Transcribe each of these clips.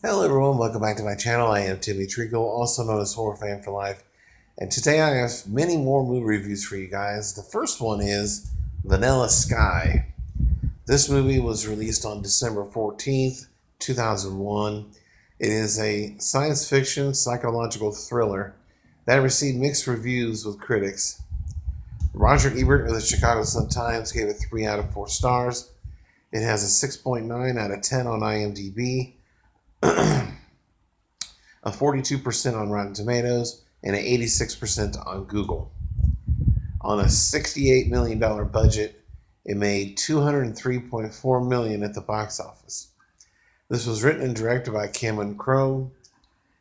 Hello everyone, welcome back to my channel. I am Timmy Trico, also known as Horror Fan for Life. And today I have many more movie reviews for you guys. The first one is Vanilla Sky. This movie was released on December 14th, 2001. It is a science fiction psychological thriller that received mixed reviews with critics. Roger Ebert of the Chicago Sun-Times gave it 3 out of 4 stars. It has a 6.9 out of 10 on IMDb, a 42% on Rotten Tomatoes, and an 86% on Google. On a $68 million budget, it made $203.4 million at the box office. This was written and directed by Cameran,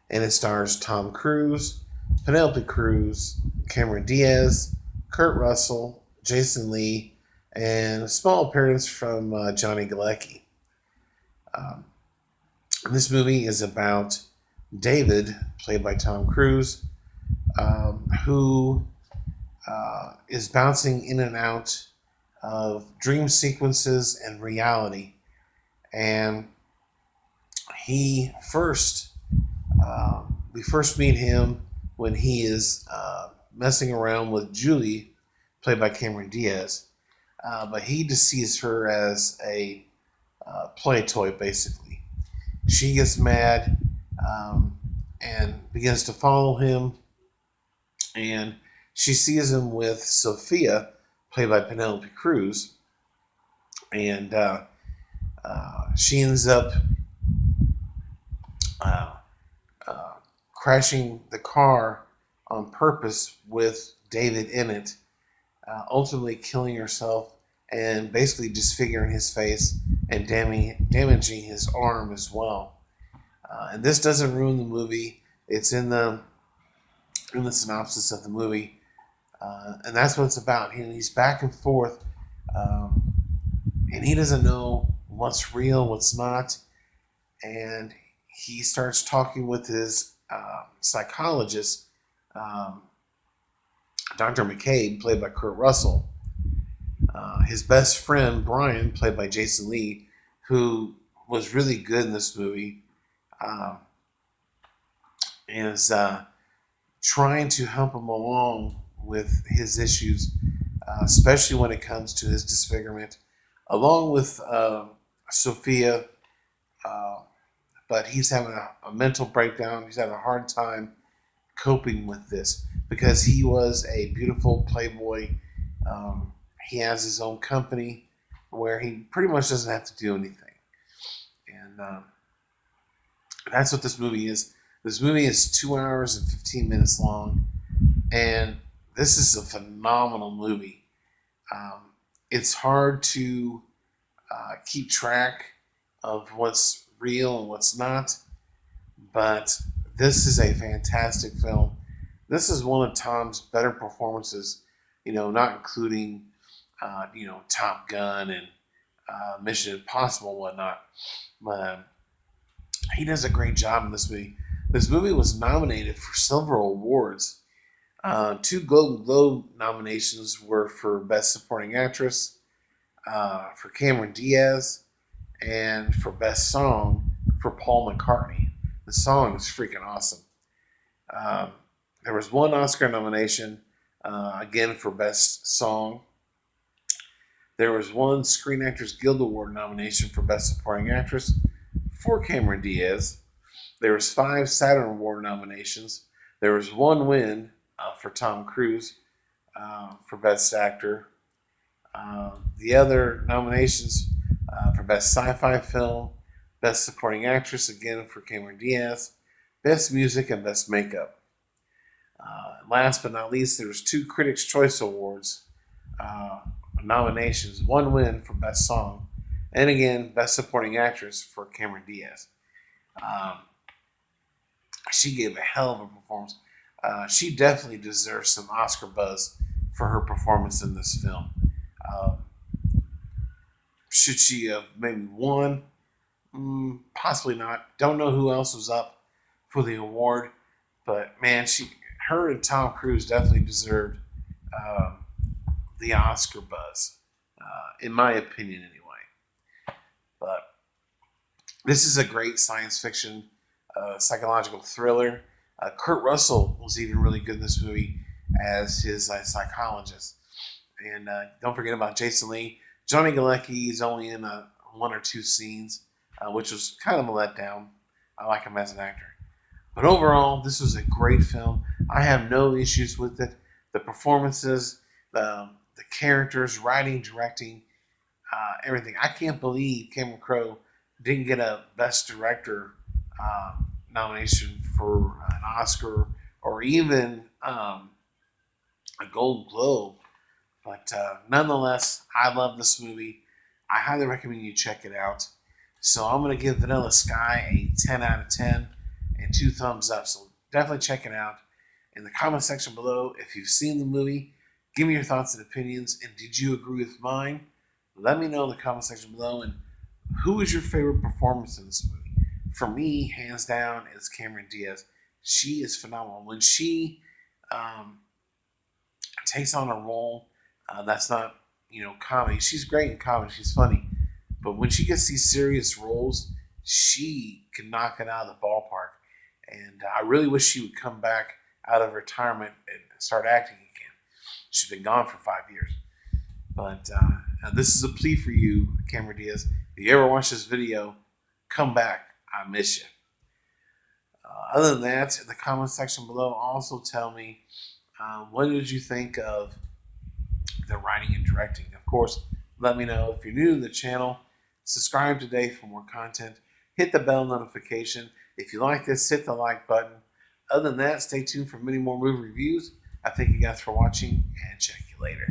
and it stars Tom Cruise, Penelope Cruz, Cameron Diaz, Kurt Russell, Jason Lee, and a small appearance from Johnny Galecki. Um, this movie is about David, played by Tom Cruise, who is bouncing in and out of dream sequences and reality. And he first, we first meet him when he is messing around with Julie, played by Cameron Diaz. But he just sees her as a play toy, basically. She gets mad and begins to follow him, and she sees him with Sophia, played by Penelope Cruz, and she ends up uh, uh, crashing the car on purpose with David in it, ultimately killing herself and basically disfiguring his face and damaging his arm as well. And this doesn't ruin the movie. It's in the synopsis of the movie, and that's what it's about. He's back and forth, um, and he doesn't know what's real, what's not, and he starts talking with his psychologist, um, Dr. McCabe, played by Kurt Russell, his best friend Brian, played by Jason Lee, who was really good in this movie, uh, is trying to help him along with his issues, especially when it comes to his disfigurement, along with Sophia. Uh, but he's having a mental breakdown. He's having a hard time coping with this because he was a beautiful playboy. He has his own company where he pretty much doesn't have to do anything. And that's what this movie is. This movie is 2 hours and 15 minutes long, and this is a phenomenal movie. Um, it's hard to keep track of what's real and what's not, but this is a fantastic film. This is one of Tom's better performances, not including, Top Gun and Mission Impossible and whatnot. But he does a great job in this movie. This movie was nominated for several awards. 2 Golden Globe nominations were for Best Supporting Actress for Cameron Diaz and for Best Song for Paul McCartney. The song is freaking awesome. Um, there was 1 Oscar nomination, again for Best Song. There was 1 Screen Actors Guild Award nomination for Best Supporting Actress for Cameron Diaz. There was 5 Saturn Award nominations. There was 1 win for Tom Cruise for Best Actor. The other nominations for Best Sci-Fi Film, Best Supporting Actress, again for Cameron Diaz, Best Music, and Best Makeup. Last but not least, there was 2 Critics' Choice Awards nominations, 1 win for Best Song, and again, Best Supporting Actress for Cameron Diaz. Um, she gave a hell of a performance. She definitely deserves some Oscar buzz for her performance in this film. Um, should she have maybe won? Possibly not. Don't know who else was up for the award, but man, her and Tom Cruise definitely deserved um, the Oscar buzz, in my opinion, anyway. But This is a great science fiction, psychological thriller. Kurt Russell was even really good in this movie as his psychologist. And don't forget about Jason Lee. Johnny Galecki is only in one or two scenes, which was kind of a letdown. I like him as an actor. But overall, this was a great film. I have no issues with it. The performances, the characters, writing, directing, everything. I can't believe Cameron Crowe didn't get a Best Director nomination for an Oscar or even a Gold Globe. But nonetheless, I love this movie. I highly recommend you check it out. So I'm going to give Vanilla Sky a 10 out of 10 and 2 thumbs up. So definitely check it out. In the comment section below, if you've seen the movie, give me your thoughts and opinions. And did you agree with mine? Let me know in the comment section below. And who is your favorite performance in this movie? For me, hands down, is Cameran Diaz. She is phenomenal. When she takes on a role that's not, comedy, she's great in comedy. She's funny. But when she gets these serious roles, she can knock it out of the ballpark. And I really wish she would come back out of retirement and start acting again. She's been gone for 5 years. But this is a plea for you, Cameron Diaz. If you ever watch this video, come back. I miss you. Other than that, in the comment section below, also tell me what did you think of the writing and directing. Of course, let me know. If you're new to the channel, subscribe today for more content. Hit the bell notification. If you like this, hit the like button. Other than that, stay tuned for many more movie reviews. I thank you guys for watching, and check you later.